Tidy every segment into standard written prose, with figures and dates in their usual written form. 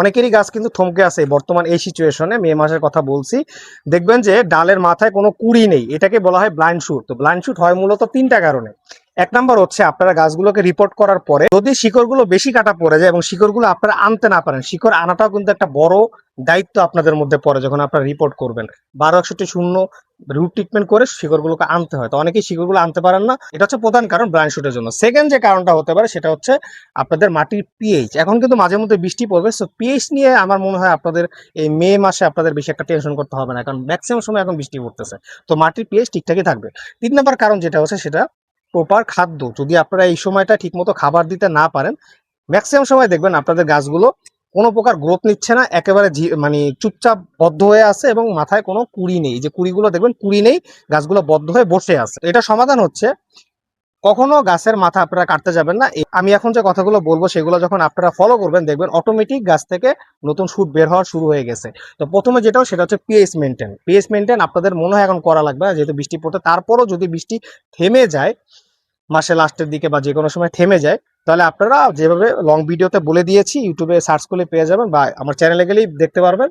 অনেকেরই গাছ কিন্তু থমকে আছে বর্তমান এই সিচুয়েশনে, মে মাসের কথা বলছি। দেখবেন যে ডালের মাথায় কোনো কুড়ি নেই, এটাকে বলা হয় ব্লাইন্ড শুট। তো ব্লাইন্ড শুট হয় মূলত তিনটা কারণে। এক নাম্বার হচ্ছে আপনারা গাছগুলোকে রিপোর্ট করার পরে যদি শিকড়গুলো বেশি কাটা পড়ে যায় এবং শিকড়গুলো আপনারা আনতে না পারেন, শিকড় আনাটাও কিন্তু একটা বড় দায়িত্ব আপনাদের মধ্যে পড়ে যখন আপনারা রিপোর্ট করবেন। 1261 রুট ট্রিটমেন্ট করে শিকড়গুলোকে আনতে হয়, তো অনেকেই শিকড়গুলো আনতে পারেন না, এটা হচ্ছে প্রধান কারণ ব্লাইন্ড শুটের জন্য। সেকেন্ড যে কারণটা হতে পারে সেটা হচ্ছে আপনাদের মাটির পিএইচ। এখন কিন্তু মাঝে মধ্যে বৃষ্টি পড়বে, সো পিএইচ নিয়ে আমার মনে হয় আপনাদের এই মে মাসে আপনাদের বেশি একটা টেনশন করতে হবে না, কারণ ম্যাক্সিমাম সময় এখন বৃষ্টি পড়তেছে, তো মাটির পিএইচ ঠিকঠাকই থাকবে। 3 নম্বর কারণ যেটা হচ্ছে সেটা প্রপার খাদ্য। যদি আপনারা এই সময়টা ঠিকমতো খাবার দিতে না পারেন, ম্যাক্সিমাম সময় দেখবেন আপনাদের গাছগুলো কোনো প্রকার গ্রোথ নিচ্ছে না, একেবারে মানে চুপচাপ বদ্ধ হয়ে আছে এবং মাথায় কোনো কুড়ি নেই। যে কুড়িগুলো দেখবেন কুড়ি নেই, গাছগুলো বদ্ধ হয়ে বসে আছে। এটা সমাধান হচ্ছে কখনো গাছের মাথা আপনারা কাটতে যাবেন না। আমি এখন যে কথাগুলো বলবো সেগুলো যখন আপনারা ফলো করবেন দেখবেন অটোমেটিক গাছ থেকে নতুন শুট বের হওয়া শুরু হয়ে গেছে। তো প্রথমে যেটা সেটা হচ্ছে পিএইচ মেনটেন। পিএইচ মেনটেন আপনাদের মনে হয় এখন করা লাগবে না, যেহেতু বৃষ্টি পড়তে। তারপরও যদি বৃষ্টি থেমে যায় মাসে লাস্টের দিকে বা যে কোনো সময় থেমে যায়, তাহলে আপনারা যেভাবে লং ভিডিওতে বলে দিয়েছি ইউটিউবে সার্চ করলে পেয়ে যাবেন, বা আমার চ্যানেলে গেলেই দেখতে পারবেন।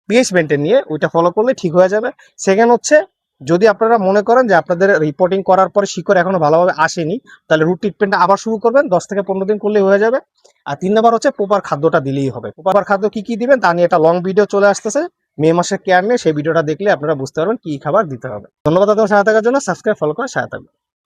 পিএইচ মেনটেন নিয়ে ওইটা ফলো করলে ঠিক হয়ে যাবে। সেকেন্ড হচ্ছে যদি আপনারা মনে করেন যে আপনাদের রিপোর্টিং করার পরে শিকড় এখনো ভালোভাবে আসেনি, তাহলে রুট ট্রিটমেন্টটা আবার শুরু করবেন, 10 থেকে 15 দিন করলেই হয়ে যাবে। আর 3 নম্বর হচ্ছে প্রপার খাদ্যটা দিলেই হবে। প্রপার খাদ্য কি কি দিবেন তা নিয়ে একটা লং ভিডিও চলে আসতেছে মে মাসের কেয়ার নিয়ে, সেই ভিডিওটা দেখলে আপনারা বুঝতে পারবেন কি খাবার দিতে হবে। ধন্যবাদ আপনাদের সাথে থাকার জন্য। সাবস্ক্রাইব ফলো করে সাথে থাকবেন।